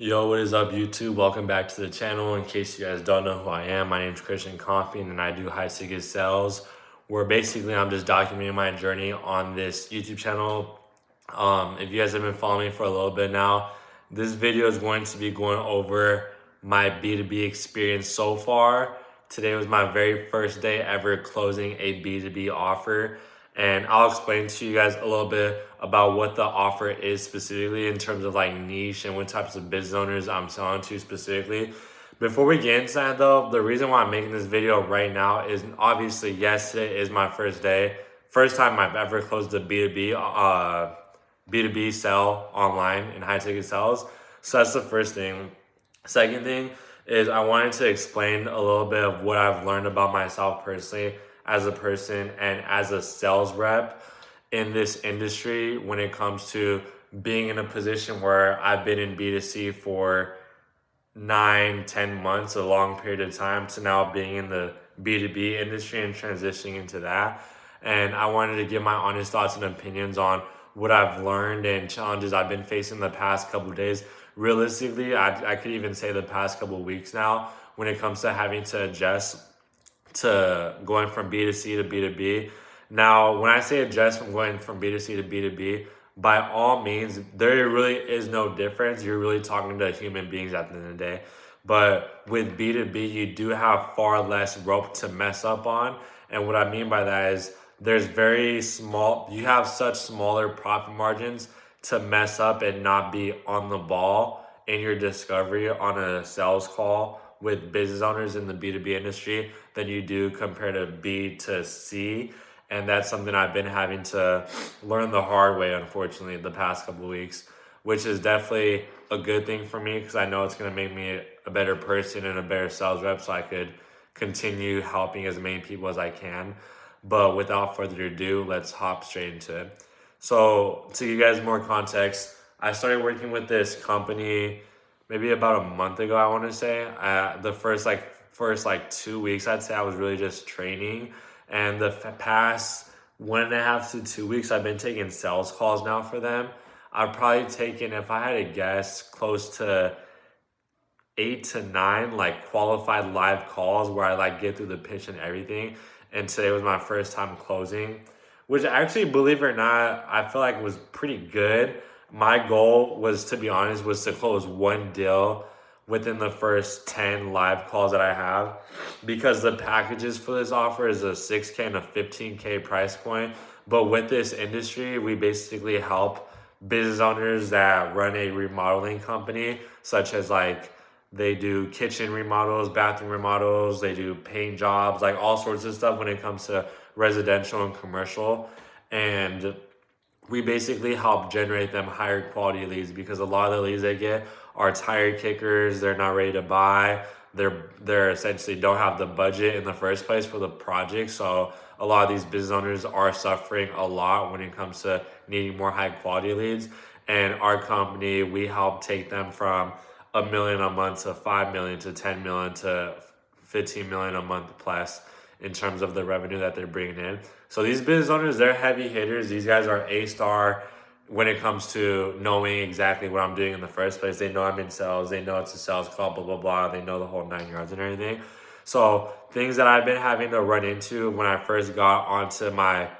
Yo, what is up, YouTube? Welcome back to the channel. In case you guys don't know who I am, my name is Christian Compton and I do high ticket sales, where basically I'm just documenting my journey on this YouTube channel. If you guys have been following me for a little bit now, this video is going to be going over my B2B experience so far. Today was my very first day ever closing a B2B offer. And I'll explain to you guys a little bit about what the offer is specifically in terms of like niche and what types of business owners I'm selling to specifically. Before we get into that though, the reason why I'm making this video right now is obviously, yes, today is my first day. First time I've ever closed a B2B sell online in high ticket sales. So that's the first thing. Second thing is I wanted to explain a little bit of what I've learned about myself personally as a person and as a sales rep in this industry when it comes to being in a position where I've been in B2C for 9-10 months, a long period of time, to now being in the B2B industry and transitioning into that. And I wanted to give my honest thoughts and opinions on what I've learned and challenges I've been facing the past couple of days. Realistically, I could even say the past couple of weeks now when it comes to having to adjust to going from B2C to B2B. Now, when I say adjust from going from B2C to B2B, by all means, there really is no difference. You're really talking to human beings at the end of the day. But with B2B, you do have far less rope to mess up on. And what I mean by that is there's very small, you have such smaller profit margins to mess up and not be on the ball in your discovery on a sales call with business owners in the B2B industry than you do compared to B to C. And that's something I've been having to learn the hard way, unfortunately, the past couple of weeks, which is definitely a good thing for me because I know it's going to make me a better person and a better sales rep so I could continue helping as many people as I can. But without further ado, let's hop straight into it. So to give you guys more context, I started working with this company maybe about a month ago, I want to say. The first 2 weeks, I'd say I was really just training. And the past 1.5 to 2 weeks, I've been taking sales calls now for them. I've probably taken, if I had to guess, close to 8 to 9 like qualified live calls where I like get through the pitch and everything. And today was my first time closing, which actually, believe it or not, I feel like was pretty good. My goal was, to be honest, was to close one deal within the first 10 live calls that I have, because the packages for this offer is a 6K and a 15K price point. But with this industry, we basically help business owners that run a remodeling company, such as like they do kitchen remodels, bathroom remodels, they do paint jobs, like all sorts of stuff when it comes to residential and commercial. And we basically help generate them higher quality leads, because a lot of the leads they get are tire kickers. They're not ready to buy. They're essentially don't have the budget in the first place for the project. So a lot of these business owners are suffering a lot when it comes to needing more high quality leads. And our company, we help take them from $1 million a month to 5 million to 10 million to 15 million a month plus in terms of the revenue that they're bringing in. So these business owners, they're heavy hitters. These guys are A-star when it comes to knowing exactly what I'm doing in the first place. They know I'm in sales. They know it's a sales call, blah, blah, blah. They know the whole 9 yards and everything. So things that I've been having to run into when I first got onto my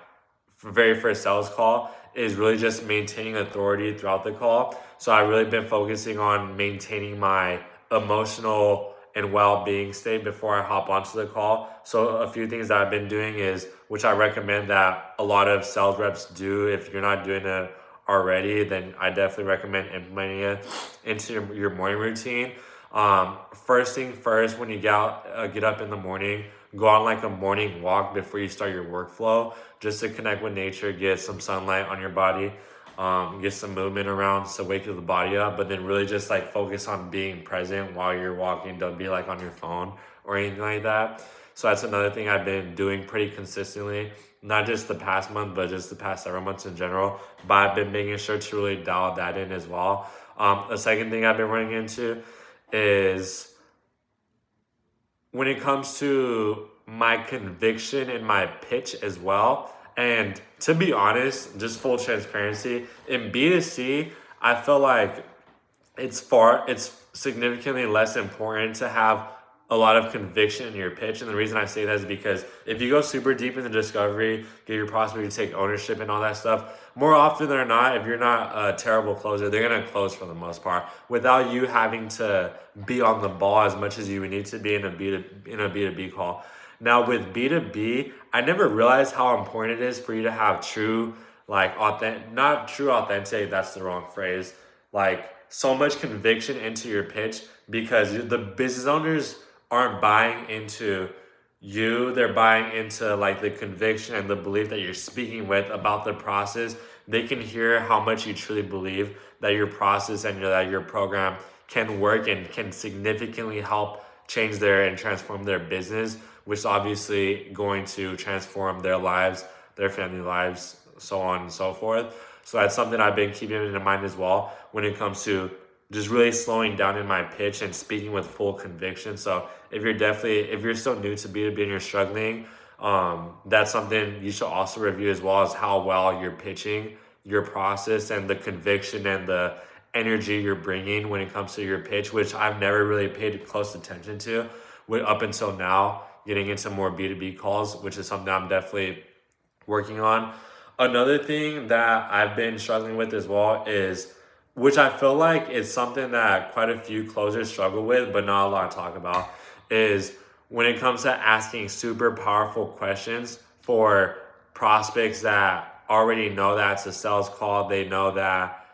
very first sales call is really just maintaining authority throughout the call. So I've really been focusing on maintaining my emotional and well-being state before I hop onto the call. So a few things that I've been doing is, which I recommend that a lot of sales reps do. If you're not doing it already, then I definitely recommend implementing it into your morning routine. First thing first, when you get up in the morning, go on like a morning walk before you start your workflow, just to connect with nature, get some sunlight on your body, get some movement around to wake the body up. But then really just like focus on being present while you're walking. Don't be like on your phone or anything like that. So that's another thing I've been doing pretty consistently, not just the past month, but just the past several months in general. But I've been making sure to really dial that in as well. The second thing I've been running into is when it comes to my conviction and my pitch as well. And to be honest, just full transparency, in B2C, I feel like it's significantly less important to have a lot of conviction in your pitch. And the reason I say that is because if you go super deep into discovery, get your prospect to take ownership and all that stuff, more often than not, if you're not a terrible closer, they're going to close for the most part without you having to be on the ball as much as you would need to be in a B2B call. Now with B2B, I never realized how important it is for you to have true, like authentic, not true authentic, that's the wrong phrase, like so much conviction into your pitch, because the business owners aren't buying into you, they're buying into like the conviction and the belief that you're speaking with about the process. They can hear how much you truly believe that your process and that your program can work and can significantly help change their and transform their business, which is obviously going to transform their lives, their family lives, so on and so forth. So that's something I've been keeping in mind as well when it comes to just really slowing down in my pitch and speaking with full conviction. So if you're still new to B2B and you're struggling, that's something you should also review, as well as how well you're pitching your process and the conviction and the energy you're bringing when it comes to your pitch, which I've never really paid close attention to up until now, getting into more B2B calls, which is something I'm definitely working on. Another thing that I've been struggling with as well is, which I feel like is something that quite a few closers struggle with, but not a lot to talk about, is when it comes to asking super powerful questions for prospects that already know that it's a sales call. They know that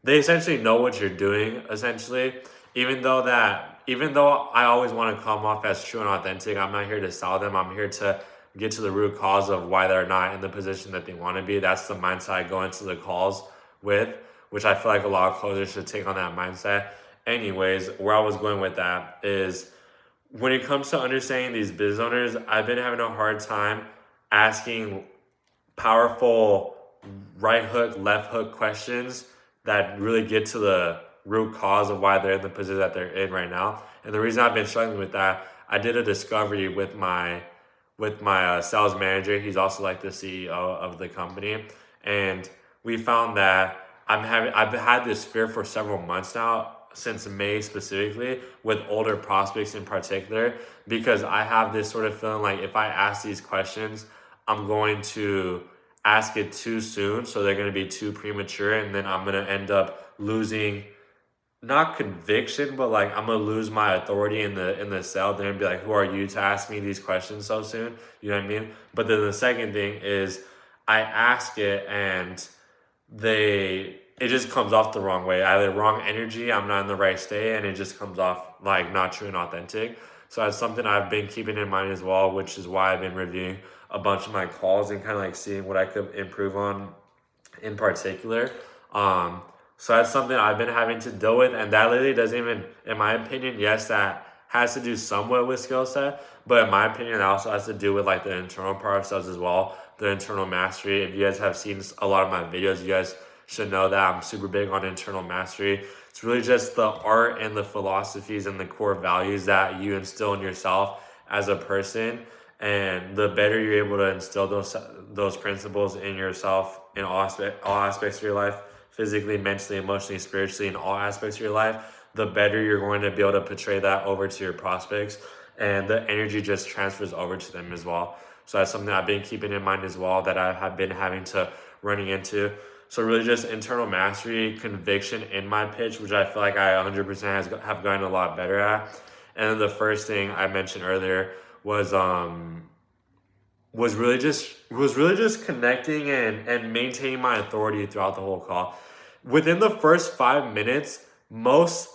they essentially know what you're doing, essentially. Even though I always want to come off as true and authentic, I'm not here to sell them. I'm here to get to the root cause of why they're not in the position that they want to be. That's the mindset I go into the calls with, which I feel like a lot of closers should take on that mindset. Anyways, where I was going with that is, when it comes to understanding these business owners, I've been having a hard time asking powerful right hook, left hook questions that really get to the root cause of why they're in the position that they're in right now. And the reason I've been struggling with that, I did a discovery with my sales manager. He's also like the CEO of the company, and we found that I've had this fear for several months now, since May specifically, with older prospects in particular, because I have this sort of feeling like if I ask these questions, I'm going to ask it too soon, so they're going to be too premature, and then I'm going to end up losing, not conviction, but like I'm gonna lose my authority in the sale. They're gonna be like, who are you to ask me these questions so soon? You know what I mean? But then the second thing is, I ask it and it just comes off the wrong way. Either wrong energy, I'm not in the right state, and it just comes off like not true and authentic. So that's something I've been keeping in mind as well, which is why I've been reviewing a bunch of my calls and kind of like seeing what I could improve on in particular. So that's something I've been having to deal with, and that literally doesn't even, in my opinion, yes, that has to do somewhat with skill set, but in my opinion, it also has to do with like the internal part of sales as well, the internal mastery. If you guys have seen a lot of my videos, you guys should know that I'm super big on internal mastery. It's really just the art and the philosophies and the core values that you instill in yourself as a person. And the better you're able to instill those principles in yourself in all aspects of your life, physically, mentally, emotionally, spiritually, in all aspects of your life, the better you're going to be able to portray that over to your prospects, and the energy just transfers over to them as well. So that's something I've been keeping in mind as well, that I have been having to running into. So really just internal mastery, conviction in my pitch, which I feel like I 100% have gotten a lot better at. And then the first thing I mentioned earlier was really just connecting and maintaining my authority throughout the whole call. Within the first 5 minutes, most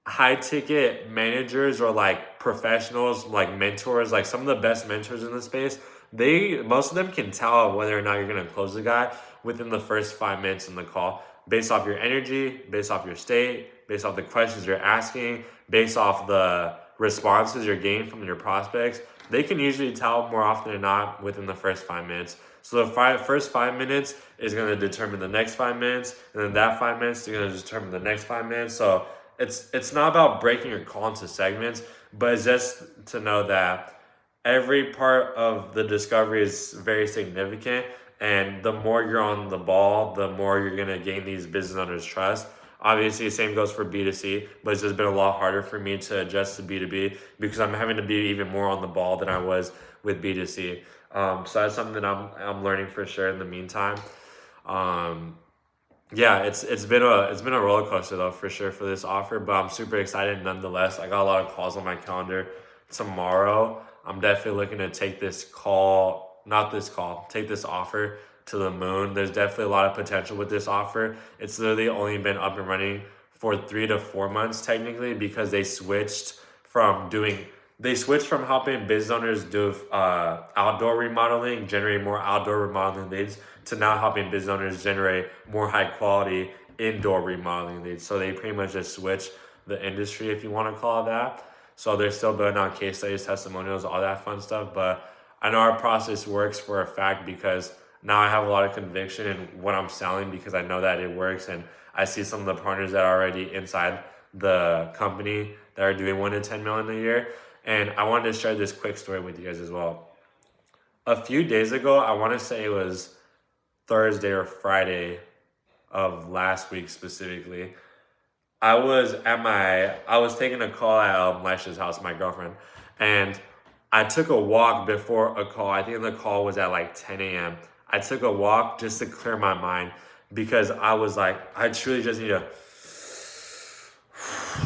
high ticket managers or like professionals, like mentors, like some of the best mentors in the space, most of them can tell whether or not you're going to close the guy within the first 5 minutes in the call, based off your energy, based off your state, based off the questions you're asking, based off the responses you're getting from your prospects. They can usually tell more often than not within the first 5 minutes. So the first 5 minutes is going to determine the next 5 minutes, and then that 5 minutes is going to determine the next 5 minutes. So it's not about breaking your call into segments, but it's just to know that every part of the discovery is very significant, and the more you're on the ball, the more you're going to gain these business owners' trust. Obviously, same goes for B2C, but it's just been a lot harder for me to adjust to B2B because I'm having to be even more on the ball than I was with B2C. So that's something that I'm learning for sure in the meantime. Um, yeah, it's been a roller coaster though for sure for this offer, but I'm super excited nonetheless. I got a lot of calls on my calendar tomorrow. I'm definitely looking to take this call, not this call, take this offer to the moon. There's definitely a lot of potential with this offer. It's literally only been up and running for 3 to 4 months technically because they switched from helping business owners do outdoor remodeling, generate more outdoor remodeling leads, to now helping business owners generate more high quality indoor remodeling leads. So they pretty much just switched the industry, if you want to call it that. So they're still building out case studies, testimonials, all that fun stuff. But I know our process works for a fact because now I have a lot of conviction in what I'm selling because I know that it works. And I see some of the partners that are already inside the company that are doing 1 to 10 million a year. And I wanted to share this quick story with you guys as well. A few days ago, I want to say it was Thursday or Friday of last week specifically, I was taking a call at Leisha's house, my girlfriend, and I took a walk before a call. I think the call was at like 10 a.m. I took a walk just to clear my mind because I was like, I truly just need to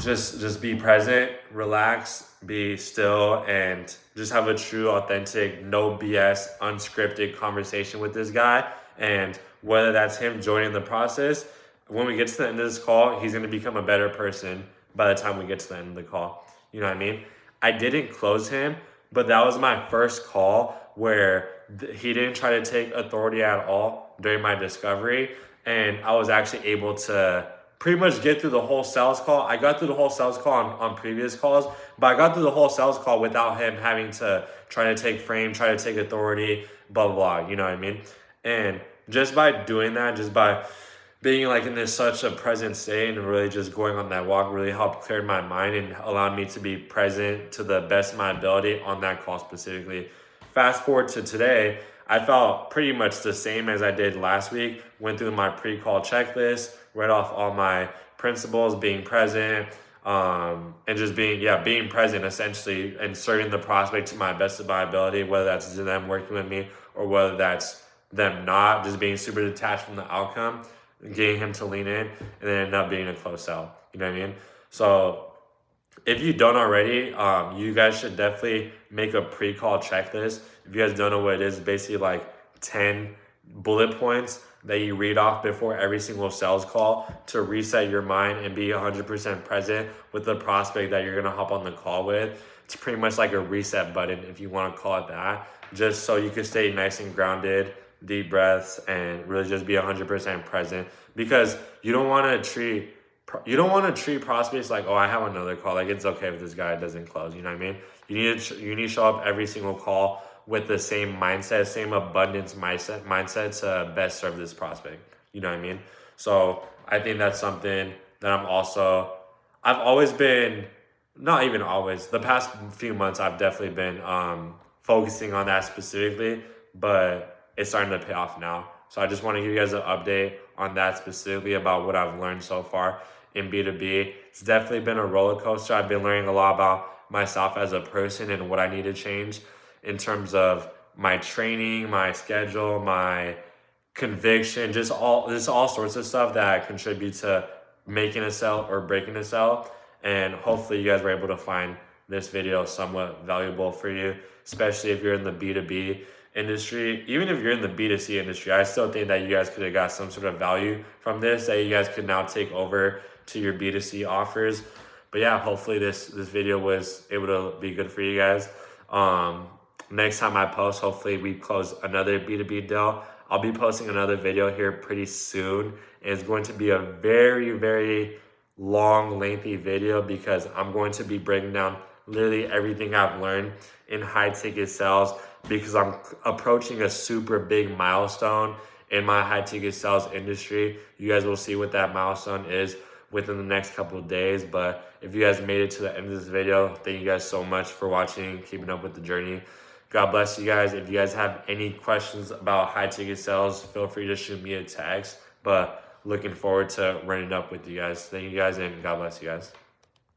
just be present, relax, be still, and just have a true, authentic, no BS, unscripted conversation with this guy. And whether that's him joining the process, when we get to the end of this call, he's going to become a better person by the time we get to the end of the call. You know what I mean? I didn't close him, but that was my first call where he didn't try to take authority at all during my discovery. And I was actually able to pretty much get through the whole sales call. I got through the whole sales call on previous calls, but I got through the whole sales call without him having to try to take frame, try to take authority, blah, blah, blah. You know what I mean? And just by doing that, just by being like in this such a present state and really just going on that walk really helped clear my mind and allowed me to be present to the best of my ability on that call specifically. Fast forward to today, I felt pretty much the same as I did last week. Went through my pre-call checklist, read off all my principles, being present, and just being present essentially and serving the prospect to my best of my ability, whether that's them working with me or whether that's them not, just being super detached from the outcome, getting him to lean in, and then end up being a close sell. You know what I mean? So if you don't already, you guys should definitely make a pre-call checklist. If you guys don't know what it is, basically like 10 bullet points that you read off before every single sales call to reset your mind and be 100% present with the prospect that you're going to hop on the call with. It's pretty much like a reset button, if you want to call it that, just so you can stay nice and grounded, deep breaths, and really just be 100% present, because you don't want to treat prospects like, oh, I have another call, like it's okay if this guy doesn't close. You know what I mean? You need to show up every single call with the same mindset, same abundance mindset to best serve this prospect. You know what I mean? So I think that's something that I've always been, not even always, the past few months I've definitely been focusing on that specifically, but it's starting to pay off now. So I just want to give you guys an update on that specifically about what I've learned so far in B2B. It's definitely been a roller coaster. I've been learning a lot about myself as a person and what I need to change in terms of my training, my schedule, my conviction, just all sorts of stuff that contribute to making a sell or breaking a sell. And hopefully you guys were able to find this video somewhat valuable for you, especially if you're in the B2B industry. Even if you're in the B2C industry, I still think that you guys could have got some sort of value from this that you guys could now take over to your B2C offers. But yeah, hopefully this video was able to be good for you guys. Next time I post, hopefully we close another B2B deal. I'll be posting another video here pretty soon. And it's going to be a very, very long, lengthy video because I'm going to be breaking down literally everything I've learned in high ticket sales, because I'm approaching a super big milestone in my high ticket sales industry. You guys will see what that milestone is within the next couple of days. But if you guys made it to the end of this video, thank you guys so much for watching, keeping up with the journey. God bless you guys. If you guys have any questions about high ticket sales, feel free to shoot me a text. But looking forward to running up with you guys. Thank you guys, and God bless you guys.